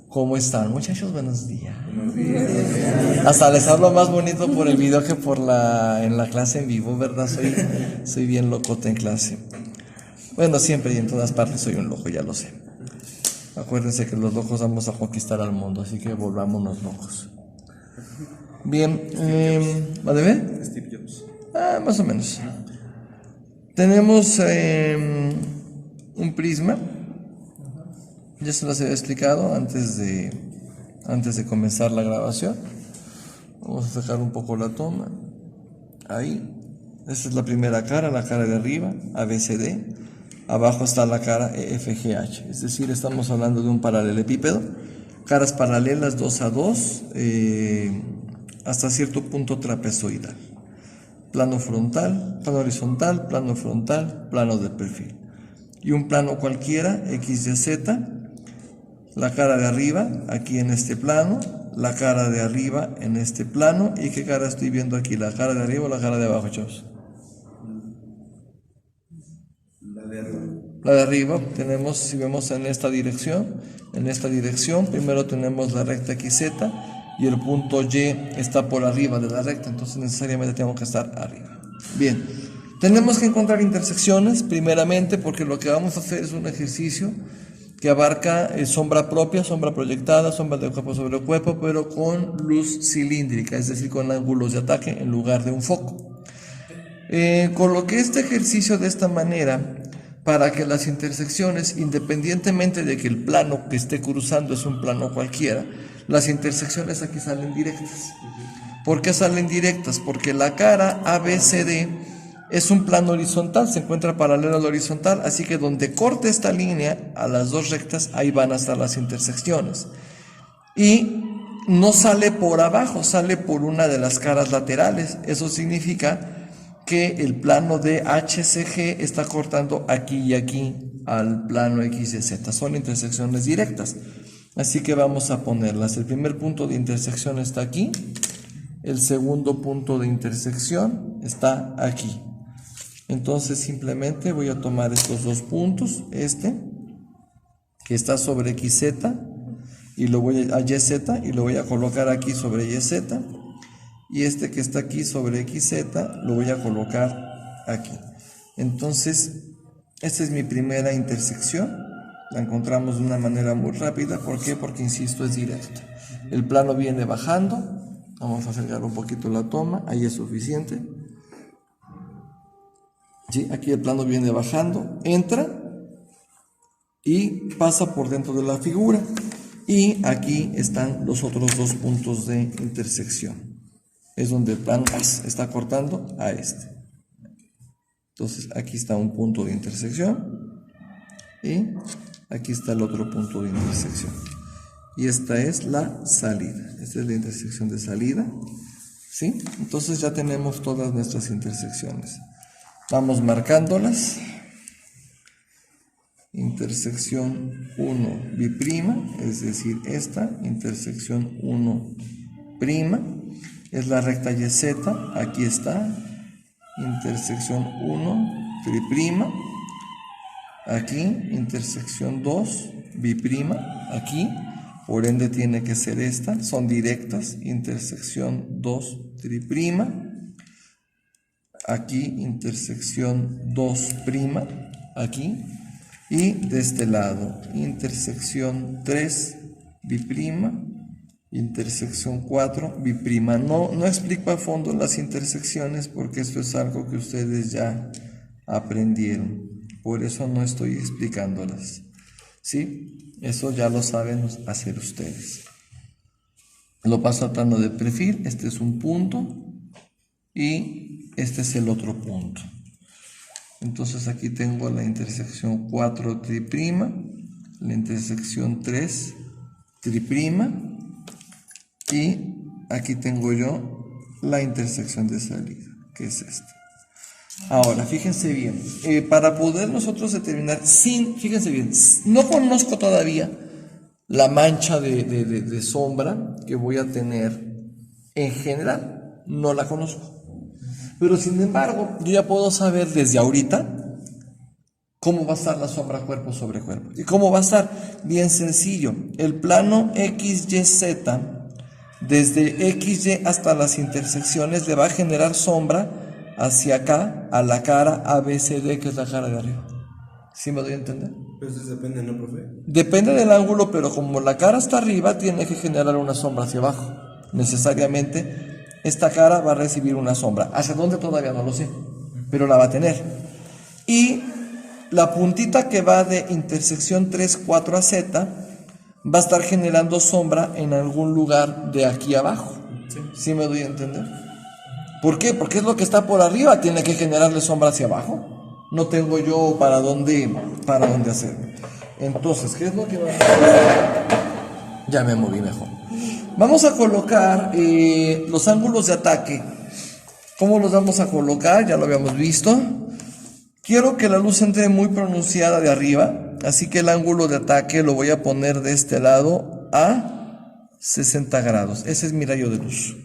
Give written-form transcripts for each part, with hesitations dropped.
¿Cómo están, muchachos? Buenos días. Hasta les hablo más bonito por el video que en la clase en vivo, ¿verdad? Soy bien locote en clase. Bueno, siempre y en todas partes soy un loco, ya lo sé. Acuérdense que los locos vamos a conquistar al mundo, así que volvámonos locos. Bien, ¿vale ver? Steve Jobs. Más o menos. Tenemos un prisma. Ya se los había explicado antes de comenzar la grabación. Vamos a sacar un poco la toma. Ahí. Esta es la primera cara, la cara de arriba, ABCD. Abajo está la cara EFGH. Es decir, estamos hablando de un paralelepípedo. Caras paralelas 2 a 2, hasta cierto punto trapezoidal. Plano frontal, plano horizontal, plano frontal, plano de perfil. Y un plano cualquiera, X, Y, Z. La cara de arriba, aquí en este plano, la cara de arriba en este plano. ¿Y qué cara estoy viendo aquí? ¿La cara de arriba o la cara de abajo, chavos? La de arriba. La de arriba tenemos, si vemos en esta dirección, primero tenemos la recta XZ y el punto Y está por arriba de la recta, entonces necesariamente tengo que estar arriba. Bien, tenemos que encontrar intersecciones primeramente porque lo que vamos a hacer es un ejercicio que abarca sombra propia, sombra proyectada, sombra de cuerpo sobre cuerpo, pero con luz cilíndrica, es decir, con ángulos de ataque en lugar de un foco. Coloqué este ejercicio de esta manera para que las intersecciones, independientemente de que el plano que esté cruzando es un plano cualquiera, las intersecciones aquí salen directas. ¿Por qué salen directas? Porque la cara ABCD es un plano horizontal, se encuentra paralelo al horizontal, así que donde corte esta línea a las dos rectas, ahí van a estar las intersecciones. Y no sale por abajo, sale por una de las caras laterales. Eso significa que el plano de HCG está cortando aquí y aquí al plano XYZ. Son intersecciones directas. Así que vamos a ponerlas. El primer punto de intersección está aquí. El segundo punto de intersección está aquí. Entonces simplemente voy a tomar estos dos puntos, este que está sobre XZ y lo voy a YZ y lo voy a colocar aquí sobre YZ, y este que está aquí sobre XZ lo voy a colocar aquí. Entonces esta es mi primera intersección, la encontramos de una manera muy rápida. ¿Por qué? Porque insisto, es directo. El plano viene bajando, vamos a acercar un poquito la toma, ahí es suficiente. ¿Sí? Aquí el plano viene bajando, entra y pasa por dentro de la figura. Y aquí están los otros dos puntos de intersección. Es donde el plano está cortando a este. Entonces aquí está un punto de intersección y aquí está el otro punto de intersección. Y esta es la salida. Esta es la intersección de salida. ¿Sí? Entonces ya tenemos todas nuestras intersecciones. Vamos marcándolas. Intersección 1 biprima, es decir, esta, intersección 1 prima, es la recta YZ, aquí está, intersección 1 triprima, aquí, intersección 2 biprima, aquí, por ende tiene que ser esta, son directas, intersección 2 triprima, aquí intersección 2 prima, aquí, y de este lado intersección 3 biprima, intersección 4 biprima. No explico a fondo las intersecciones porque esto es algo que ustedes ya aprendieron, por eso no estoy explicándolas, ¿sí? Eso ya lo saben hacer ustedes. Lo paso al plano de perfil, este es un punto y este es el otro punto. Entonces aquí tengo la intersección 4 triprima, la intersección 3 triprima y aquí tengo yo la intersección de salida, que es esta. Ahora, fíjense bien, para poder nosotros determinar, fíjense bien, no conozco todavía la mancha de sombra que voy a tener en general, no la conozco. Pero sin embargo, yo ya puedo saber desde ahorita ¿Cómo va a estar la sombra cuerpo sobre cuerpo? ¿Y cómo va a estar? Bien sencillo. El plano XYZ, desde XY hasta las intersecciones, le va a generar sombra hacia acá, a la cara ABCD, que es la cara de arriba. ¿Sí me doy a entender? Pues eso depende, ¿no, profe? Depende del ángulo, pero como la cara está arriba, tiene que generar una sombra hacia abajo. Necesariamente, esta cara va a recibir una sombra. ¿Hacia dónde? Todavía no lo sé, pero la va a tener. Y la puntita que va de intersección 3, 4 a Z va a estar generando sombra en algún lugar de aquí abajo. ¿Sí me doy a entender? ¿Por qué? Porque es lo que está por arriba, tiene que generarle sombra hacia abajo. No tengo yo para dónde hacerlo. Entonces, ¿qué es lo que vamos a hacer? Ya me moví mejor. Vamos a colocar los ángulos de ataque. ¿Cómo los vamos a colocar? Ya lo habíamos visto. Quiero que la luz entre muy pronunciada de arriba, así que el ángulo de ataque lo voy a poner de este lado a 60 grados. Ese es mi rayo de luz.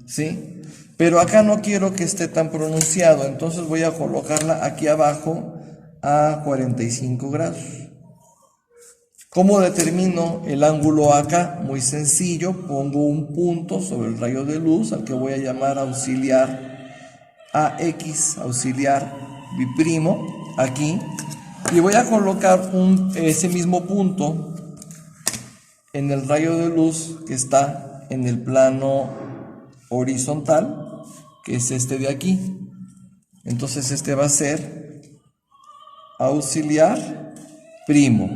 ¿Sí? Pero acá no quiero que esté tan pronunciado, entonces voy a colocarla aquí abajo a 45 grados. ¿Cómo determino el ángulo acá? Muy sencillo, pongo un punto sobre el rayo de luz al que voy a llamar auxiliar AX, auxiliar biprimo, aquí, y voy a colocar ese mismo punto en el rayo de luz que está en el plano horizontal, que es este de aquí. Entonces este va a ser auxiliar primo.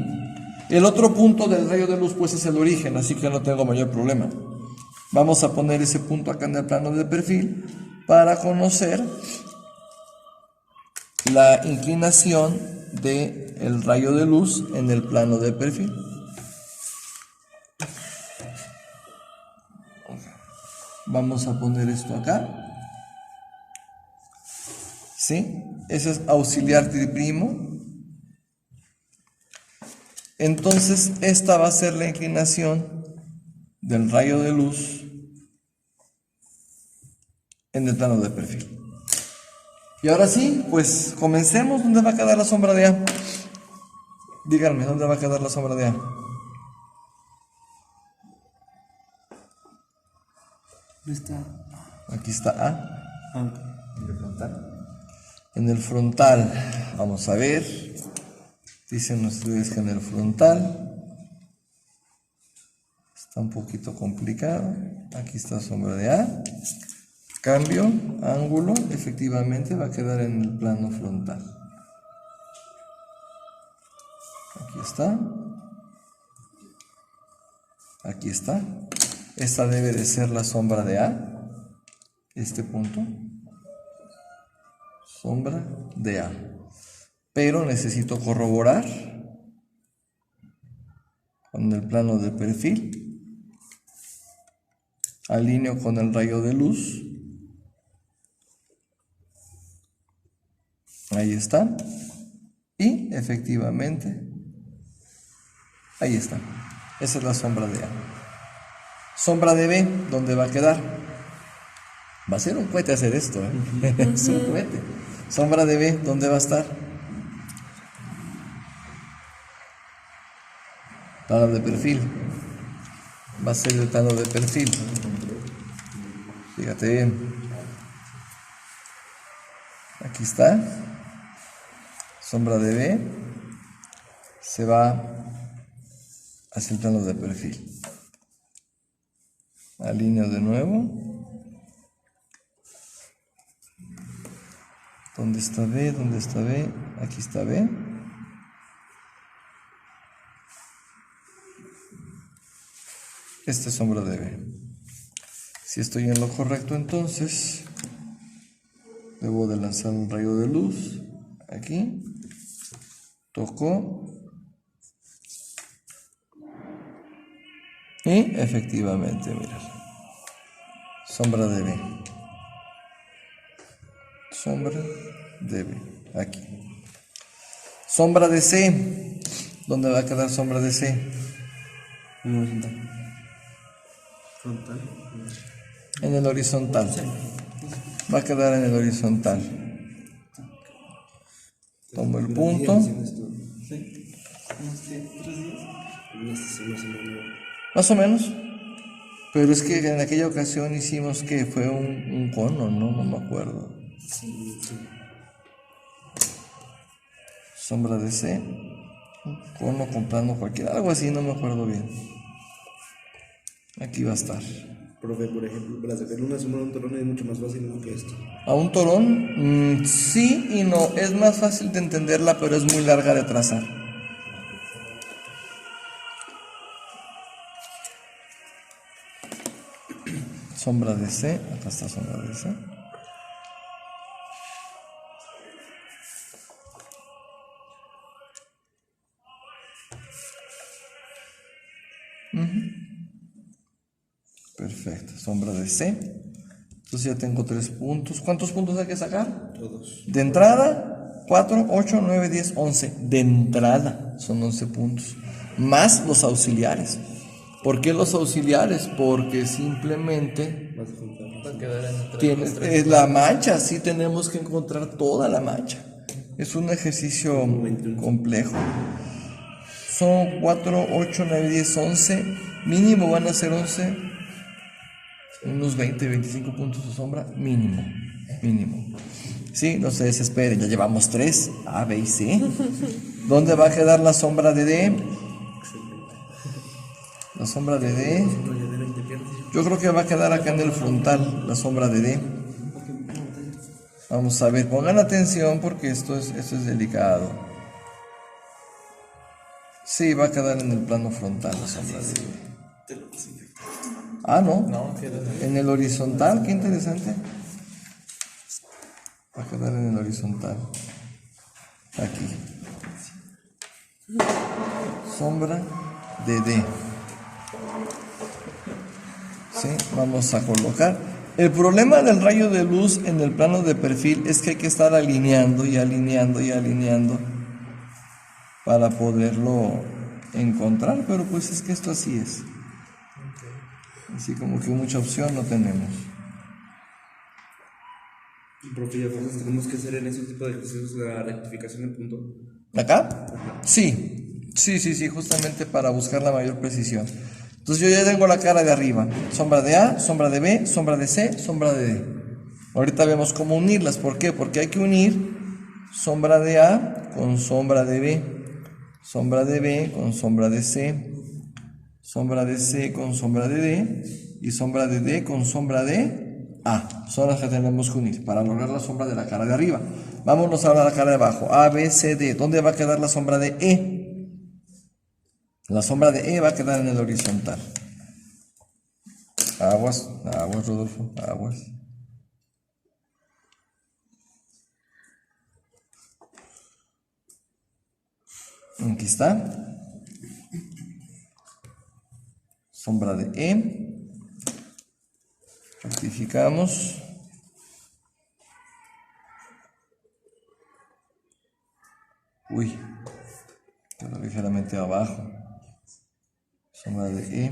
El otro punto del rayo de luz pues es el origen, así que no tengo mayor problema. Vamos a poner ese punto acá en el plano de perfil para conocer la inclinación del rayo de luz en el plano de perfil. Vamos a poner esto acá. ¿Sí? Ese es auxiliar triprimo. Entonces, esta va a ser la inclinación del rayo de luz en el plano de perfil. Y ahora sí, pues comencemos. ¿Dónde va a quedar la sombra de A? Díganme, ¿dónde va a quedar la sombra de A? Aquí está A. ¿Y el frontal? En el frontal, vamos a ver. Dicen ustedes que en el frontal está un poquito complicado. Aquí está sombra de A. Cambio, ángulo, efectivamente va a quedar en el plano frontal. Aquí está. Aquí está. Esta debe de ser la sombra de A. Este punto. Sombra de A. Pero necesito corroborar con el plano de perfil. Alineo con el rayo de luz. Ahí está. Y efectivamente, ahí está. Esa es la sombra de A. Sombra de B, ¿dónde va a quedar? Va a ser un cohete hacer esto, ¿eh? Es un cohete. Sombra de B, ¿dónde va a estar? Plano de perfil. Va a ser el plano de perfil. Fíjate bien. Aquí está. Sombra de B. Se va hacia el plano de perfil. Alineo de nuevo. ¿Dónde está B? ¿Dónde está B? Aquí está B. Esta es sombra de B. Si estoy en lo correcto, entonces debo de lanzar un rayo de luz. Aquí. Tocó. Y efectivamente, mira. Sombra de B. Sombra de B. Aquí. Sombra de C. ¿Dónde va a quedar sombra de C? En horizontal. Frontal. En el horizontal. Va a quedar en el horizontal. como el punto. Sí. ¿Unos qué? ¿3 días? Una semana. Más o menos. Pero es que en aquella ocasión hicimos que fue un cono, ¿no? No me acuerdo. Sí. Sombra de C. Un cono con plano cualquiera. Algo así, no me acuerdo bien. Aquí va a estar. Profe, por ejemplo, para sacar una sombra de un torón es mucho más fácil, ¿no?, que esto. ¿A un torón? Sí y no. Es más fácil de entenderla, pero es muy larga de trazar. Sombra de C. Acá está sombra de C. Perfecto. Sombra de C. Entonces ya tengo 3 puntos. ¿Cuántos puntos hay que sacar? Todos. De entrada, 4, 8, 9, 10, 11. De entrada son 11 puntos. Más los auxiliares. ¿Por qué los auxiliares? Porque simplemente Vas a juntar. Va a quedar entre tiene, los tres. es la mancha. Sí tenemos que encontrar toda la mancha. Es un ejercicio complejo. Son 4, 8, 9, 10, 11. Mínimo van a ser 11. Unos 20, 25 puntos de sombra. Mínimo. Sí, no se desesperen. Ya llevamos 3. A, B y C. ¿Dónde va a quedar la sombra de D? La sombra de D. Yo creo que va a quedar acá en el frontal. La sombra de D. Vamos a ver. Pongan atención porque esto es delicado. Sí, va a quedar en el plano frontal la sombra de D. Ah, no. No, queda En el horizontal, qué interesante. Va a quedar en el horizontal. Aquí. Sombra de D. Sí, vamos a colocar. El problema del rayo de luz en el plano de perfil es que hay que estar alineando y alineando y alineando para poderlo encontrar, pero pues es que esto así es. Así como que mucha opción no tenemos. Profe, ¿y entonces tenemos que hacer en esos tipos de ejercicios la rectificación del punto? ¿Acá? Sí, justamente para buscar la mayor precisión. Entonces yo ya tengo la cara de arriba. Sombra de A, sombra de B, sombra de C, sombra de D. Ahorita vemos cómo unirlas. ¿Por qué? Porque hay que unir sombra de A con sombra de B, sombra de B con sombra de C, sombra de C con sombra de D y sombra de D con sombra de A. Son las que tenemos que unir para lograr la sombra de la cara de arriba. Vámonos ahora a la cara de abajo. A, B, C, D. ¿Dónde va a quedar la sombra de E? La sombra de E va a quedar en el horizontal. Aguas, Rodolfo, aguas. Aquí está. Sombra de E. Rectificamos. Uy, quedó ligeramente abajo. Sombra de E.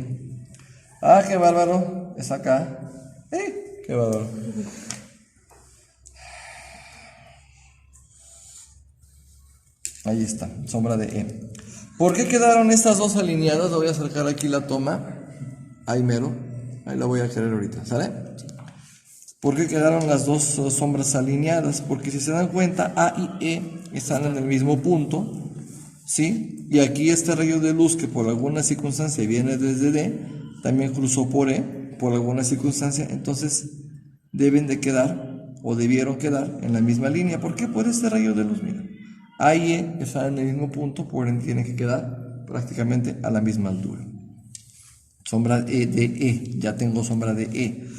Ah, qué bárbaro. Es acá. Qué bárbaro. Ahí está, sombra de E. ¿Por qué quedaron estas dos alineadas? Le voy a acercar aquí la toma. Ahí mero. Ahí la voy a querer ahorita, ¿sale? ¿Por qué quedaron las dos sombras alineadas? Porque si se dan cuenta, A y E están en el mismo punto, ¿sí? Y aquí este rayo de luz que por alguna circunstancia viene desde D, también cruzó por E, por alguna circunstancia, entonces deben de quedar, o debieron quedar, en la misma línea. ¿Por qué? Por este rayo de luz, mira. A y E están en el mismo punto, por ende tienen que quedar prácticamente a la misma altura. Sombra de E, ya tengo sombra de E.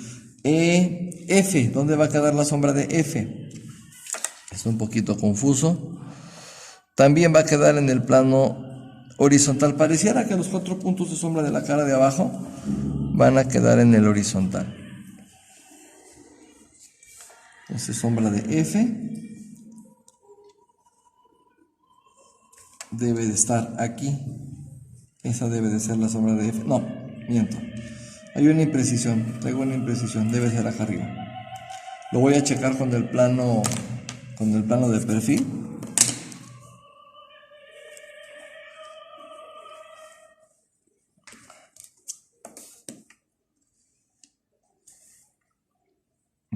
F, ¿dónde va a quedar la sombra de F? Es un poquito confuso. También va a quedar en el plano horizontal. Pareciera que los 4 puntos de sombra de la cara de abajo van a quedar en el horizontal. Entonces, sombra de F debe de estar aquí. Esa debe de ser la sombra de F. No, miento. Hay una imprecisión, traigo una imprecisión, debe ser acá arriba. Lo voy a checar con el plano de perfil.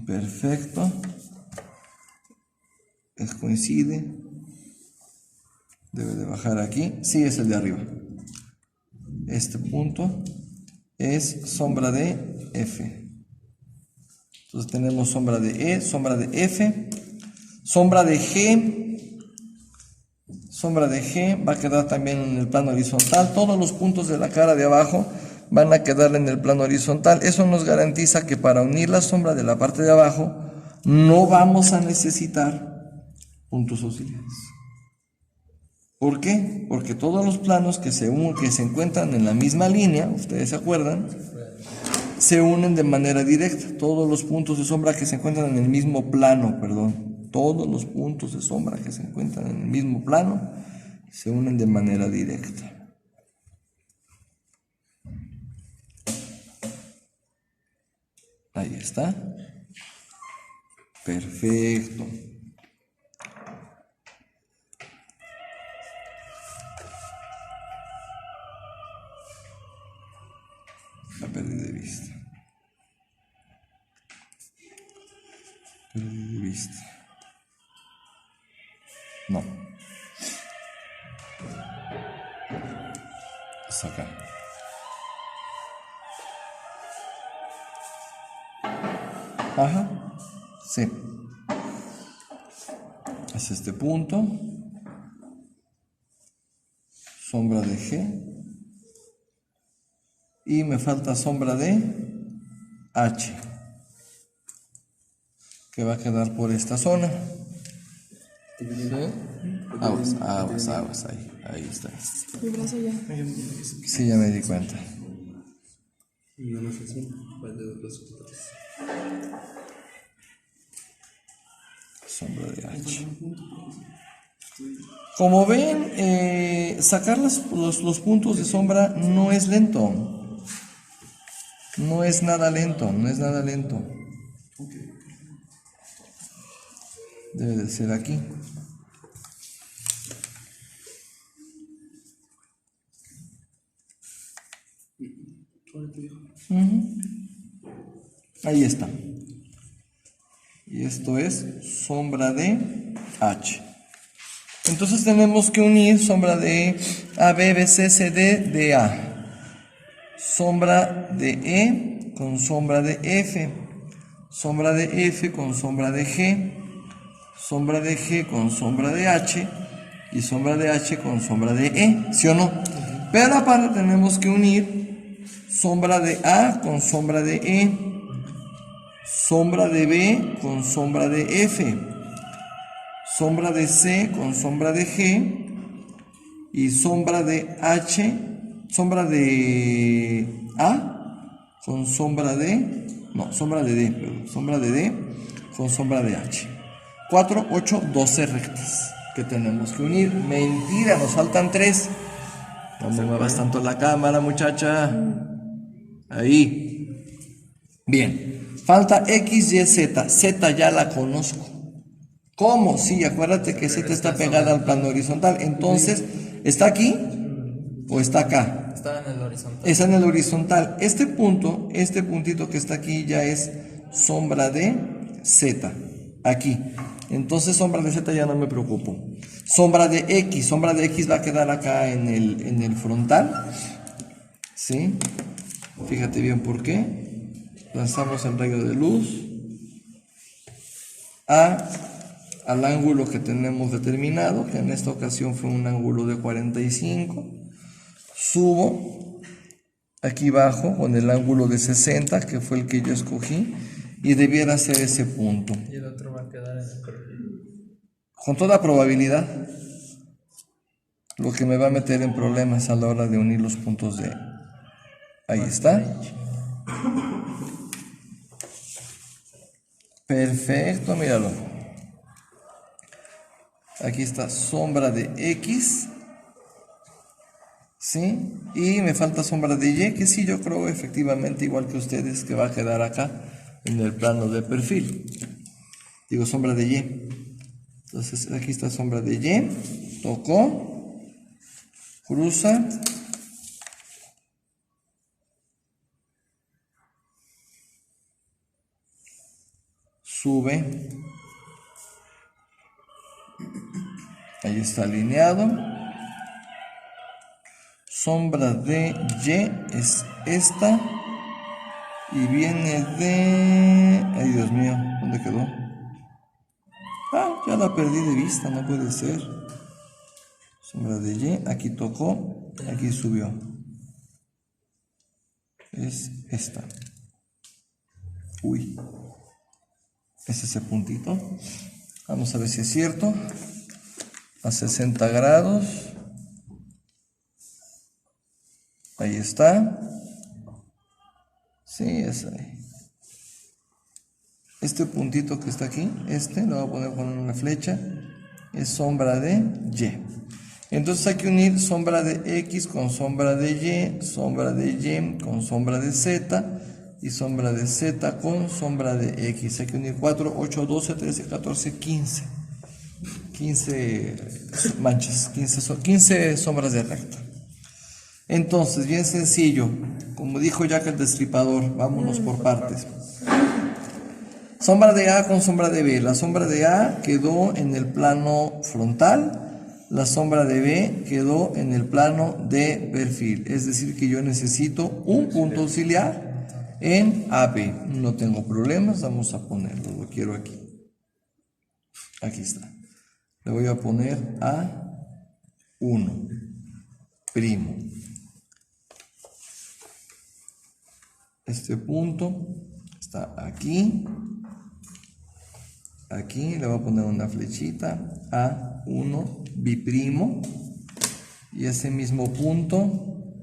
Perfecto. Coincide. Debe de bajar aquí. Sí, es el de arriba. Este punto es sombra de F. Entonces tenemos sombra de E, sombra de F, sombra de G. Sombra de G va a quedar también en el plano horizontal. Todos los puntos de la cara de abajo van a quedar en el plano horizontal. Eso nos garantiza que para unir la sombra de la parte de abajo no vamos a necesitar puntos auxiliares. ¿Por qué? Porque todos los planos que se encuentran en la misma línea, ustedes se acuerdan, se unen de manera directa. Todos los puntos de sombra que se encuentran en el mismo plano, todos los puntos de sombra que se encuentran en el mismo plano se unen de manera directa. Ahí está. Perfecto. La perdí de vista. Perdí de vista. No. Es acá. Ajá. Sí. Es este punto. Sombra de G. Y me falta sombra de H, que va a quedar por esta zona. ¿Sí? Aguas, ahí está. Mi brazo ya. Sí, ya me di cuenta. Sombra de H. Como ven, sacar los puntos de sombra no es lento. No es nada lento, Debe de ser aquí. Ahí está. Y esto es sombra de H. Entonces tenemos que unir sombra de A, B, B, C, C, D, D, A. Sombra de E con sombra de F. Sombra de F con sombra de G. Sombra de G con sombra de H. Y sombra de H con sombra de E. ¿Sí o no? Pero aparte tenemos que unir sombra de A con sombra de E. Sombra de B con sombra de F. Sombra de C con sombra de G. Y sombra de H. Sombra de A con sombra de... No, sombra de D, perdón. Sombra de D con sombra de H. 4, 8, 12 rectas que tenemos que unir. Mentira, nos faltan 3. No me muevas tanto la cámara, muchacha. Ahí. Bien. Falta X, Y, Z. Z ya la conozco. ¿Cómo? Sí, acuérdate que Z está pegada al plano horizontal. Entonces, ¿está aquí o está acá? Está en el horizontal. Está en el horizontal. Este puntito que está aquí ya es sombra de Z. Aquí. Entonces, sombra de Z ya no me preocupo. Sombra de X va a quedar acá en el frontal. ¿Sí? Fíjate bien por qué. Lanzamos el rayo de luz al ángulo que tenemos determinado, que en esta ocasión fue un ángulo de 45. Subo aquí abajo con el ángulo de 60, que fue el que yo escogí, y debiera ser ese punto. Y el otro va a quedar en el perfil. Con toda probabilidad, lo que me va a meter en problemas a la hora de unir los puntos de... Ahí está. Perfecto, míralo. Aquí está sombra de X. ¿Sí? Y me falta sombra de Y, que sí, yo creo efectivamente, igual que ustedes, que va a quedar acá en el plano de perfil. Digo, sombra de Y. Entonces, aquí está sombra de Y. Tocó. Cruza. sube, ahí está alineado. Sombra de Y es esta y viene de... Ay, Dios mío, ¿dónde quedó? Ah, ya la perdí de vista, no puede ser. Sombra de Y, aquí tocó, aquí subió. Es esta. Uy, es ese puntito. Vamos a ver si es cierto. A 60 grados. Ahí está. Sí, es ahí. Este puntito que está aquí, lo voy a poner con una flecha, es sombra de Y. Entonces hay que unir sombra de X con sombra de Y, sombra de Y con sombra de Z y sombra de Z con sombra de X. Hay que unir 4, 8, 12, 13, 14, 15. 15 manchas, 15 sombras de recta. Entonces, bien sencillo, como dijo Jack el Destripador, vámonos por partes. Sombra de A con sombra de B. La sombra de A quedó en el plano frontal, la sombra de B quedó en el plano de perfil. Es decir, que yo necesito un punto auxiliar en AB. No tengo problemas, vamos a ponerlo, lo quiero aquí. Aquí está. Le voy a poner A1'. Este punto está aquí. Aquí le voy a poner una flechita, A1 biprimo, y ese mismo punto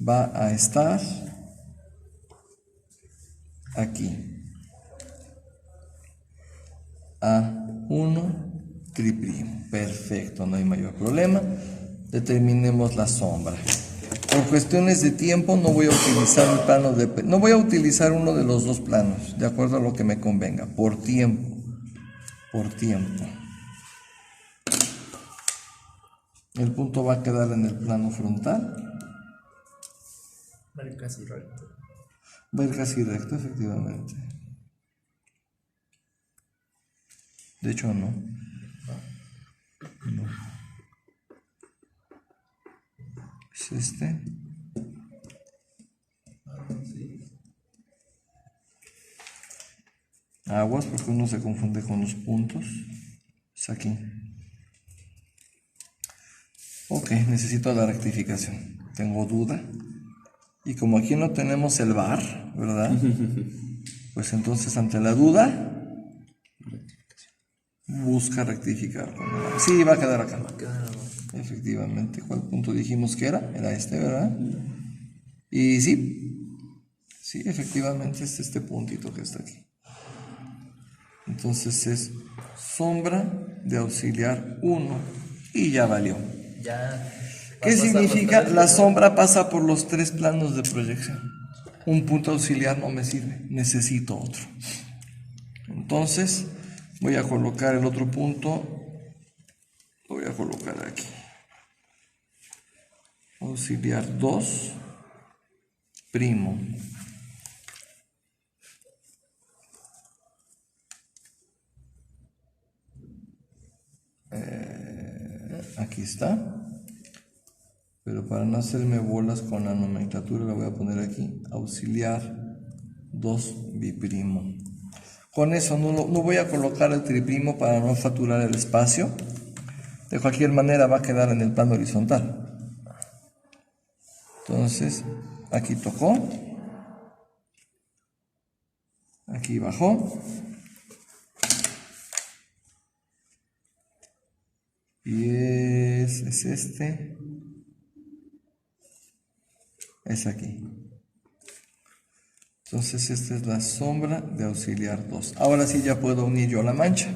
va a estar aquí, A1 triprimo. Perfecto, no hay mayor problema. Determinemos la sombra. Por cuestiones de tiempo no voy a utilizar el plano de... No voy a utilizar uno de los dos planos, de acuerdo a lo que me convenga, por tiempo. El punto va a quedar en el plano frontal. Va a ir casi recto. Va a ir casi recto, efectivamente. De hecho, no. Es este. Aguas, porque uno se confunde con los puntos. Es aquí. Ok, necesito la rectificación. Tengo duda. Y como aquí no tenemos el bar, ¿verdad? Pues entonces, ante la duda, busca rectificar. Sí, va a quedar acá. Efectivamente. ¿Cuál punto dijimos que era? Era este, ¿verdad? Y sí. Sí, efectivamente es este puntito que está aquí. Entonces es sombra de auxiliar 1 y ya valió. Ya. ¿Qué significa? La sombra pasa por los 3 planos de proyección. Un punto auxiliar no me sirve, necesito otro. Entonces voy a colocar el otro punto, lo voy a colocar aquí. Auxiliar 2 primo. Aquí está. Pero para no hacerme bolas con la nomenclatura, la voy a poner aquí, auxiliar 2 biprimo. Con eso no voy a colocar el triprimo para no saturar el espacio. De cualquier manera va a quedar en el plano horizontal. Entonces, aquí tocó. Aquí bajó. Y es este. Es aquí. Entonces esta es la sombra de auxiliar 2. Ahora sí ya puedo unir yo la mancha.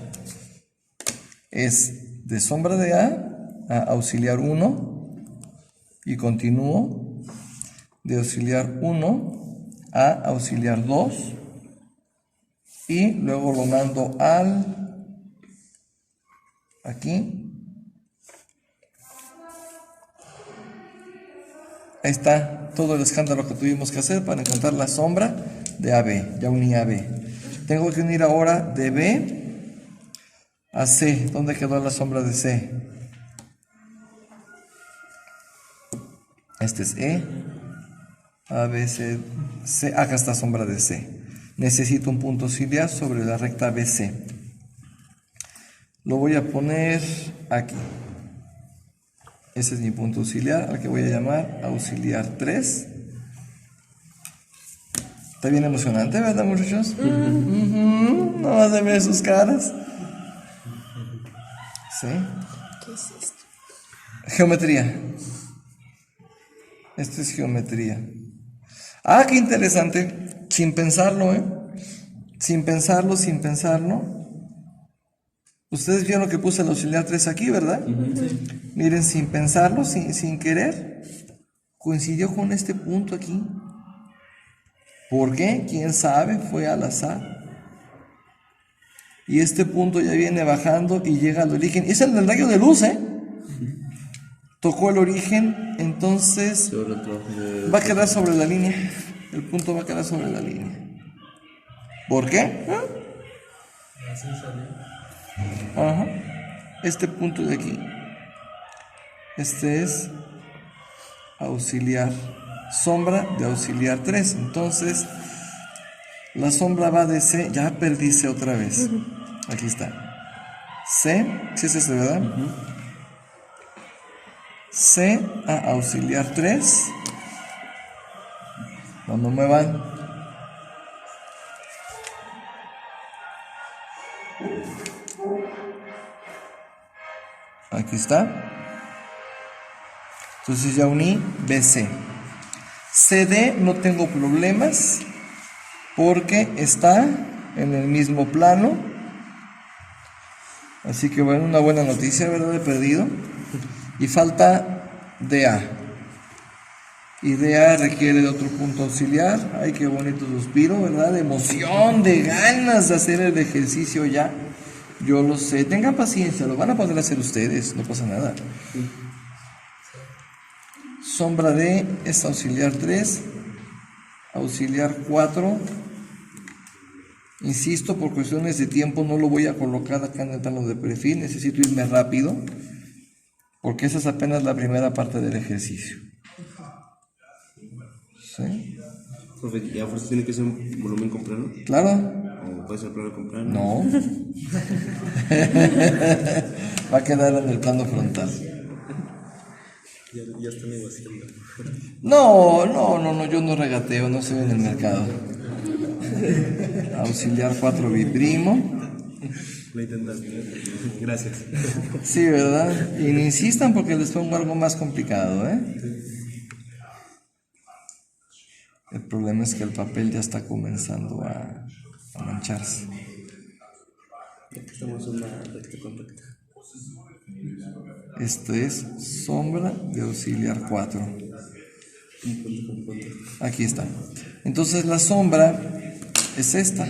Es de sombra de A auxiliar 1 y continúo de auxiliar 1 a auxiliar 2 y luego lo mando al aquí. Ahí está todo el escándalo que tuvimos que hacer para encontrar la sombra de AB. Ya uní AB. Tengo que unir ahora de B a C. ¿Dónde quedó la sombra de C? Este es E. A, B, C, C. Acá está sombra de C. Necesito un punto auxiliar sobre la recta BC. Lo voy a poner aquí. Ese es mi punto auxiliar, al que voy a llamar auxiliar 3. Está bien emocionante, ¿verdad, muchachos? No vas a ver sus caras. ¿Sí? ¿Qué es esto? Geometría. Esto es geometría. Ah, qué interesante. Sin pensarlo, ¿eh? Sin pensarlo. Ustedes vieron que puse el auxiliar 3 aquí, ¿verdad? Miren, sin pensarlo, sin querer, coincidió con este punto aquí. ¿Por qué? ¿Quién sabe? Fue al azar. Y este punto ya viene bajando y llega al origen. Es el del rayo de luz, ¿eh? Tocó el origen, entonces va a quedar sobre la línea. El punto va a quedar sobre la línea. ¿Por qué? Así salió. Ajá. Este punto de aquí. Este es auxiliar. Sombra de auxiliar 3. Entonces, la sombra va de C. Ya perdí C otra vez. Aquí está. C. ¿Sí es este, verdad? C a auxiliar 3. No me muevan. Aquí está. Entonces ya uní BC. CD no tengo problemas porque está en el mismo plano. Así que bueno, una buena noticia, ¿verdad? He perdido. Y falta DA. Y DA requiere de otro punto auxiliar. Ay, qué bonito suspiro, ¿verdad? De emoción, de ganas de hacer el ejercicio ya. Yo lo sé. Tengan paciencia, lo van a poder hacer ustedes, no pasa nada. Sombra de esta auxiliar 3, auxiliar 4. Insisto, por cuestiones de tiempo no lo voy a colocar acá en el plano de perfil. Necesito irme rápido, porque esa es apenas la primera parte del ejercicio. ¿Sí? Profe, ¿y a fuerza tiene que ser un volumen con plano? ¿Claro? ¿O puede ser plano con plano? No. Va a quedar en el plano frontal. Ya está negociando. No, yo no regateo, no estoy en el mercado. Auxiliar 4 biprimo. Lo intentaste. Gracias. Sí, ¿verdad? Y no insistan porque les pongo algo más complicado, ¿eh? El problema es que el papel ya está comenzando a mancharse. Ya que estamos en una recta con recta. Esto es sombra de auxiliar 4. Un punto con punto. Aquí está. Entonces la sombra es esta.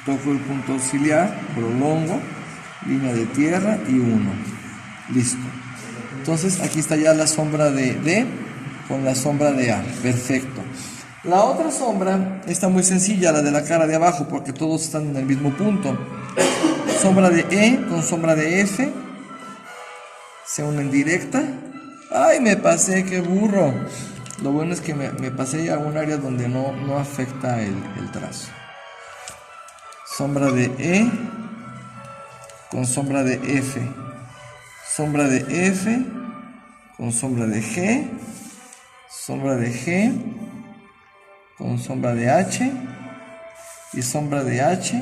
Toco el punto auxiliar, prolongo, línea de tierra y 1. Listo. Entonces aquí está ya la sombra de D con la sombra de A. Perfecto. La otra sombra está muy sencilla, la de la cara de abajo, porque todos están en el mismo punto. Sombra de E con sombra de F. Se unen directa. ¡Ay, me pasé! ¡Qué burro! Lo bueno es que me pasé a un área donde no afecta el trazo. Sombra de E con sombra de F. Sombra de F con sombra de G. Sombra de G con sombra de H. Y sombra de H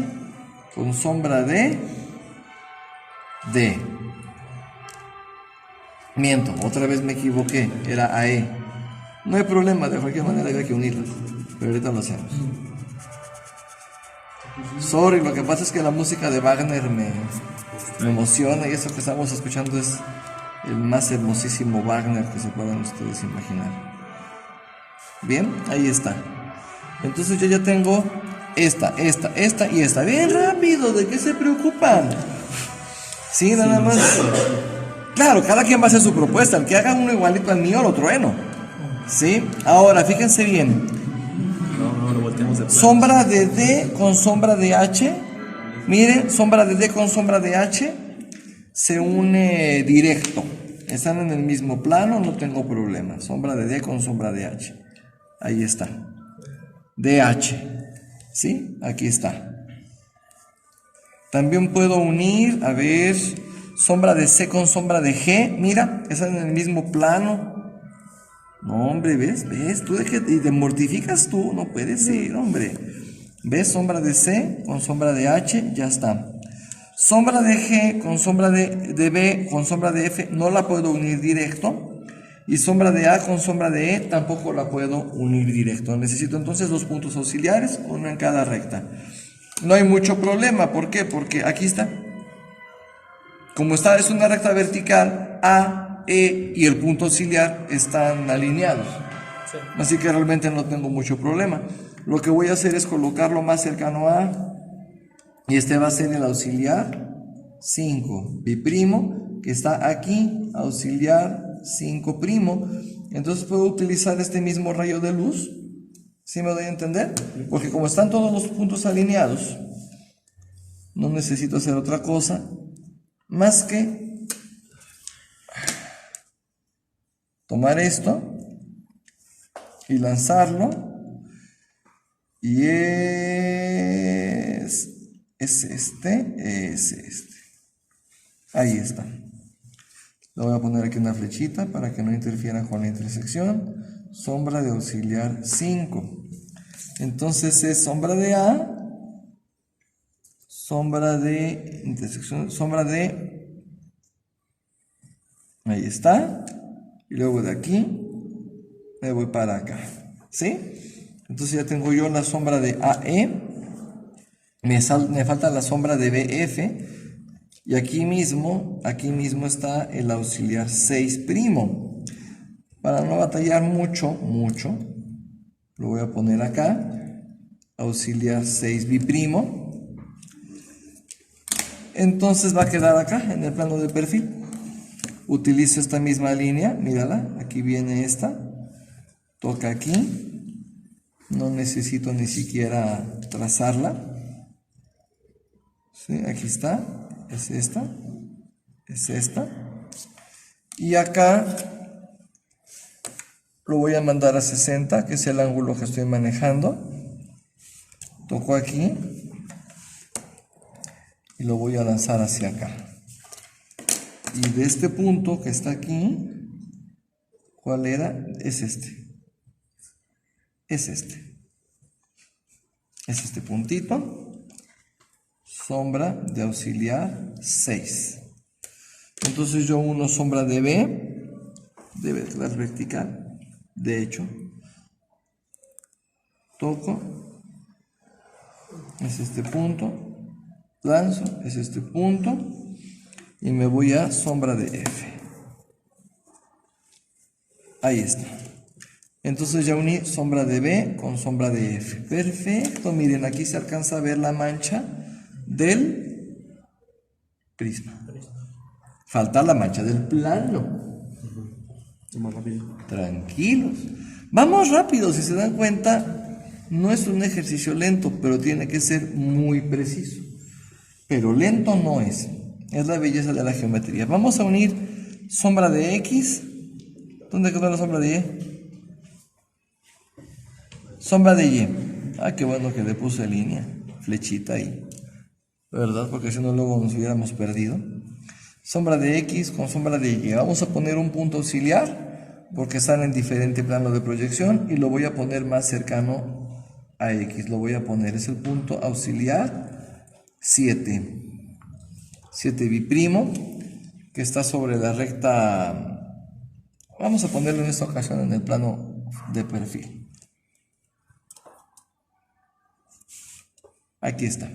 con sombra de D. Miento, otra vez me equivoqué, era AE. No hay problema, de cualquier manera había que unirlas, pero ahorita lo hacemos. Sorry, lo que pasa es que la música de Wagner me emociona y eso que estamos escuchando es el más hermosísimo Wagner que se puedan ustedes imaginar. Bien, ahí está. Entonces yo ya tengo esta y esta. Bien rápido, ¿de qué se preocupan? Sí, nada más. Claro, cada quien va a hacer su propuesta. El que haga uno igualito al mío, lo trueno. ¿Sí? Ahora, fíjense bien. No, lo volteamos de plano. Sombra de D con sombra de H. Miren, sombra de D con sombra de H se une directo. Están en el mismo plano, no tengo problema. Sombra de D con sombra de H. Ahí está. DH. ¿Sí? Aquí está. También puedo unir, a ver, sombra de C con sombra de G. Mira, están en el mismo plano. No, hombre, ¿ves? Tú y te mortificas tú, no puede ser, hombre. ¿Ves? Sombra de C con sombra de H, ya está. Sombra de G con sombra de B con sombra de F, no la puedo unir directo. Y sombra de A con sombra de E, tampoco la puedo unir directo. Necesito entonces dos puntos auxiliares, uno en cada recta. No hay mucho problema, ¿por qué? Porque aquí está. Como es una recta vertical, A, E y el punto auxiliar están alineados. Sí. Así que realmente no tengo mucho problema. Lo que voy a hacer es colocarlo más cercano a A. Y este va a ser el auxiliar 5 biprimo, que está aquí, auxiliar 5 primo. Entonces puedo utilizar este mismo rayo de luz. ¿Sí me doy a entender? Porque como están todos los puntos alineados, no necesito hacer otra cosa más que tomar esto y lanzarlo. Y es este. Ahí está. Le voy a poner aquí una flechita para que no interfiera con la intersección. Sombra de auxiliar 5. Entonces es sombra de A, sombra de intersección, sombra de... Ahí está. Y luego de aquí me voy para acá. ¿Sí? Entonces ya tengo yo la sombra de AE. Me falta la sombra de BF. Y aquí mismo está el auxiliar 6 primo. Para no batallar mucho, lo voy a poner acá. Auxiliar 6 biprimo. Entonces va a quedar acá en el plano de perfil. Utilizo esta misma línea, mírala, aquí viene esta. Toca aquí. No necesito ni siquiera trazarla. ¿Sí? Aquí está. Es esta. Y acá lo voy a mandar a 60, que es el ángulo que estoy manejando. Toco aquí y lo voy a lanzar hacia acá. Y de este punto que está aquí, ¿cuál era? Es este. Es este puntito. Sombra de auxiliar 6. Entonces yo uno sombra de B, debe quedar vertical, de hecho. Toco, es este punto, lanzo, es este punto, y me voy a sombra de F. Ahí está. Entonces ya uní sombra de B con sombra de F. Perfecto, miren, aquí se alcanza a ver la mancha del prisma. Falta la mancha del plano. Tranquilos. Vamos rápido, si se dan cuenta, no es un ejercicio lento, pero tiene que ser muy preciso. Pero lento no es. Es la belleza de la geometría. Vamos a unir sombra de X. ¿Dónde quedó la sombra de Y? Sombra de Y. Ah, qué bueno que le puse línea, flechita ahí. ¿Verdad? Porque si no luego nos hubiéramos perdido. Sombra de X con sombra de Y. Vamos a poner un punto auxiliar porque están en diferente plano de proyección y lo voy a poner más cercano a X. Lo voy a poner, es el punto auxiliar 7. 7 biprimo, que está sobre la recta. Vamos a ponerlo en esta ocasión en el plano de perfil. Aquí está.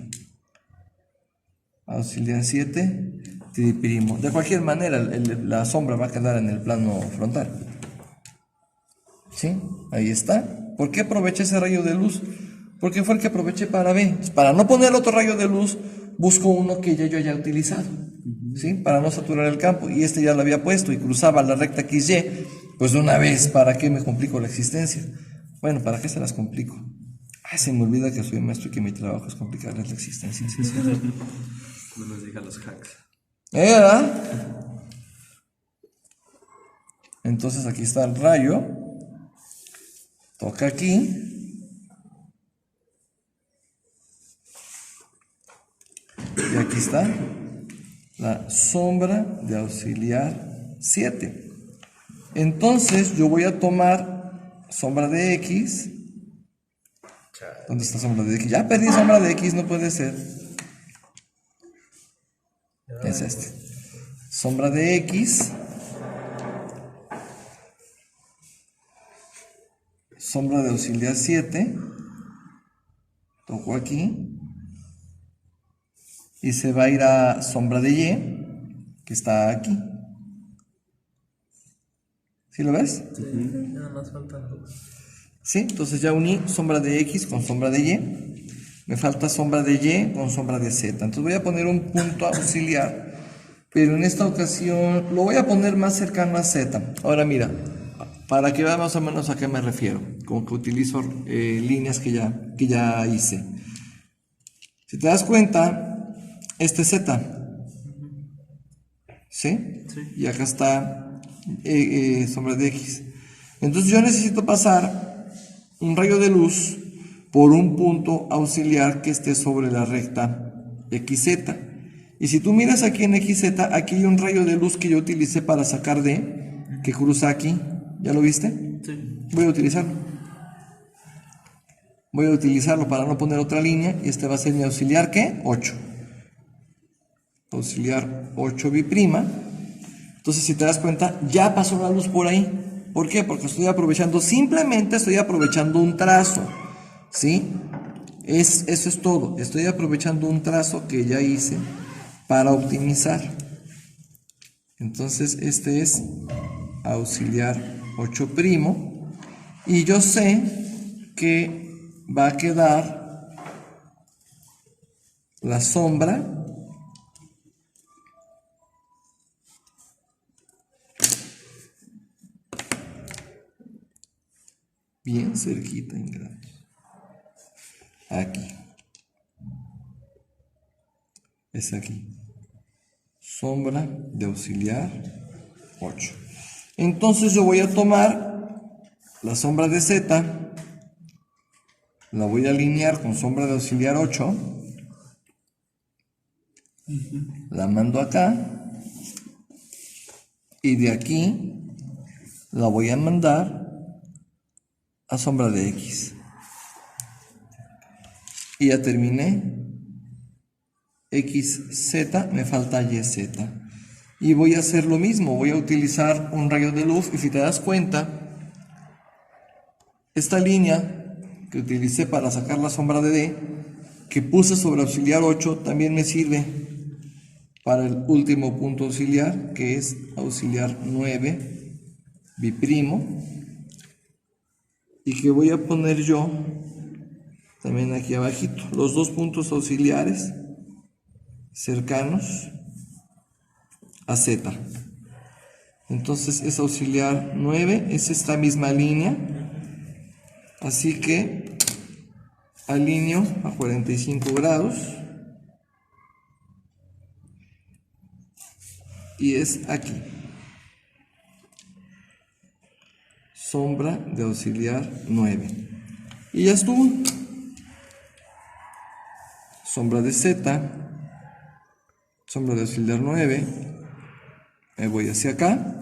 Auxiliar 7, triprimo. De cualquier manera, la sombra va a quedar en el plano frontal. ¿Sí? Ahí está. ¿Por qué aproveché ese rayo de luz? Porque fue el que aproveché para B. Para no poner otro rayo de luz, busco uno que ya yo haya utilizado. ¿sí? Para no saturar el campo. Y este ya lo había puesto y cruzaba la recta XY. Pues de una vez, ¿para qué me complico la existencia? Bueno, ¿para qué se las complico? Ay, se me olvida que soy maestro y que mi trabajo es complicarles la existencia. Sí, sí. No nos diga los hacks. ¿Verdad? Entonces aquí está el rayo. Toca aquí. Y aquí está la sombra de auxiliar 7. Entonces yo voy a tomar sombra de X. ¿Dónde está sombra de X? Ya perdí sombra de X, no puede ser. Es este. Sombra de X. Sombra de auxiliar 7. Toco aquí. Y se va a ir a sombra de Y, que está aquí. ¿Sí lo ves? Nada más faltan dos. Sí, entonces ya uní sombra de X con sombra de Y. Me falta sombra de Y con sombra de Z. Entonces voy a poner un punto auxiliar, pero en esta ocasión lo voy a poner más cercano a Z. Ahora mira, para que veas más o menos a qué me refiero, como que utilizo líneas que ya hice. Si te das cuenta, este es Z, ¿sí? Sí. Y acá está sombra de X. Entonces yo necesito pasar un rayo de luz por un punto auxiliar que esté sobre la recta XZ. Y si tú miras aquí en XZ, aquí hay un rayo de luz que yo utilicé para sacar D, que cruza aquí. ¿Ya lo viste? Sí. Voy a utilizarlo. Voy a utilizarlo para no poner otra línea. Y este va a ser mi auxiliar, ¿qué? 8. Auxiliar 8 biprima. Entonces, si te das cuenta, ya pasó la luz por ahí. ¿Por qué? Porque simplemente estoy aprovechando un trazo, ¿sí? Eso es todo. Estoy aprovechando un trazo que ya hice para optimizar. Entonces, este es auxiliar 8 primo. Y yo sé que va a quedar la sombra bien cerquita en grados. Aquí. Es aquí. Sombra de auxiliar 8. Entonces yo voy a tomar la sombra de Z, la voy a alinear con sombra de auxiliar 8, la mando acá y de aquí la voy a mandar a sombra de X. Y ya terminé. XZ, me falta YZ. Y voy a hacer lo mismo, voy a utilizar un rayo de luz y si te das cuenta, esta línea que utilicé para sacar la sombra de D, que puse sobre auxiliar 8, también me sirve para el último punto auxiliar, que es auxiliar 9 biprimo. Y que voy a poner yo también aquí abajito, los dos puntos auxiliares cercanos a Z. Entonces es auxiliar 9, es esta misma línea, así que alineo a 45 grados y es aquí. Sombra de auxiliar 9. Y ya estuvo. Sombra de Z, sombra de auxiliar 9. Me voy hacia acá.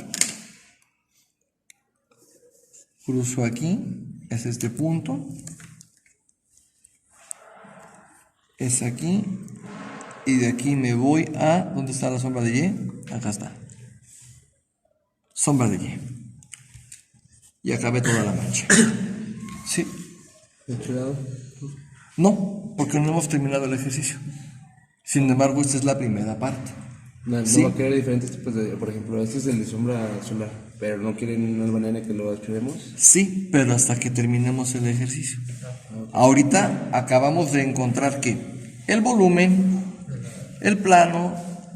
Cruzo aquí. Es este punto. Es aquí. Y de aquí me voy a... ¿Dónde está la sombra de Y? Acá está. Sombra de Y. Y acabé toda la mancha. ¿Sí? No, porque no hemos terminado el ejercicio. Sin embargo, esta es la primera parte. No, Sí. va a querer diferentes tipos de, por ejemplo, este es el de sombra solar, pero no quieren una manera que lo escribamos. Sí, pero hasta que terminemos el ejercicio. Ahorita acabamos de encontrar que el volumen, el plano,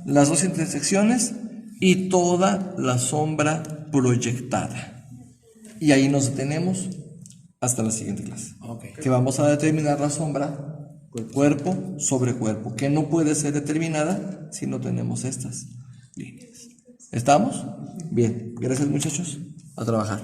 las dos intersecciones y toda la sombra proyectada. Y ahí nos detenemos hasta la siguiente clase. Ok. Que vamos a determinar la sombra cuerpo sobre cuerpo, que no puede ser determinada si no tenemos estas líneas. ¿Estamos? Bien, gracias muchachos, a trabajar.